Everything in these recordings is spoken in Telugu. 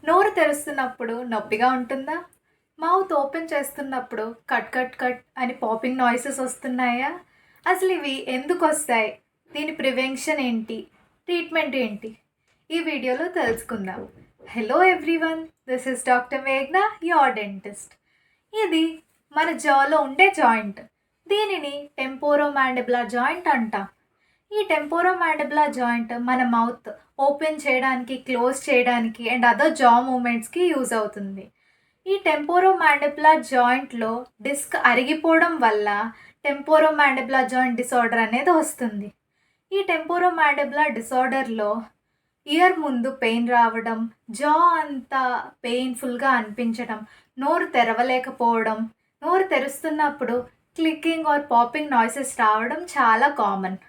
నోరు తెరుస్తున్నప్పుడు నొప్పిగా ఉంటుందా? మౌత్ ఓపెన్ చేస్తున్నప్పుడు కట్ కట్ కట్ అని పాపింగ్ నాయిసెస్ వస్తున్నాయా? అసలు ఇవి ఎందుకొస్తాయి? దీని ప్రివెన్షన్ ఏంటి? ట్రీట్మెంట్ ఏంటి? ఈ వీడియోలో తెలుసుకుందాం. Hello everyone, this is doctor మేఘ్నా, యువర్ డెంటిస్ట్. ఇది మన జాలో ఉండే జాయింట్. దీనిని టెంపోరోమాండిబులర్ జాయింట్ అంటాం. ఈ టెంపోరోమాండిబులర్ జాయింట్ మన మౌత్ ఓపెన్ చేయడానికి, క్లోజ్ చేయడానికి అండ్ అదర్ జా మూమెంట్స్కి యూజ్ అవుతుంది. ఈ టెంపోరోమాండిబులర్ జాయింట్లో డిస్క్ అరిగిపోవడం వల్ల టెంపోరోమాండిబులర్ జాయింట్ డిసార్డర్ అనేది వస్తుంది. ఈ టెంపోరోమాండిబులర్ డిసార్డర్లో ఇయర్ ముందు పెయిన్ రావడం, జా అంతా పెయిన్ఫుల్గా అనిపించడం, నోరు తెరవలేకపోవడం, నోరు తెరుస్తున్నప్పుడు క్లిక్కింగ్ ఆర్ పాపింగ్ నాయిసెస్ రావడం చాలా కామన్.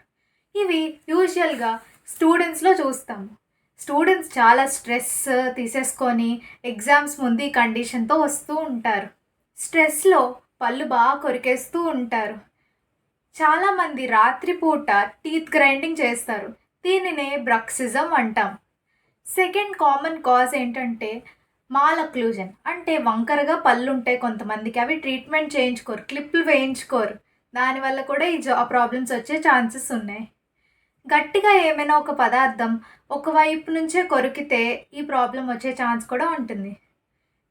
ఇవి యూజువల్గా స్టూడెంట్స్లో చూస్తాము. స్టూడెంట్స్ చాలా స్ట్రెస్ తీసేసుకొని ఎగ్జామ్స్ ముందు ఈ కండిషన్తో వస్తూ ఉంటారు. స్ట్రెస్లో పళ్ళు బాగా కొరికేస్తూ ఉంటారు. చాలామంది రాత్రిపూట టీత్ గ్రైండింగ్ చేస్తారు. దీనినే బ్రక్సిజం అంటాం. సెకండ్ కామన్ కాజ్ ఏంటంటే మాలక్లూజన్, అంటే వంకరగా పళ్ళు ఉంటాయి కొంతమందికి, అవి ట్రీట్మెంట్ చేయించుకోరు, క్లిప్లు వేయించుకోరు. దానివల్ల కూడా ఈ ప్రాబ్లమ్స్ వచ్చే ఛాన్సెస్ ఉన్నాయి. గట్టిగా ఏమైనా ఒక పదార్థం ఒకవైపు నుంచే కొరికితే ఈ ప్రాబ్లం వచ్చే ఛాన్స్ కూడా ఉంటుంది.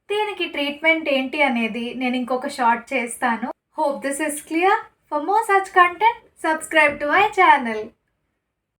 దీనికి ట్రీట్మెంట్ ఏంటి అనేది నేను ఇంకొక షార్ట్ చేస్తాను. Hope this is clear. For more such content, subscribe to my channel.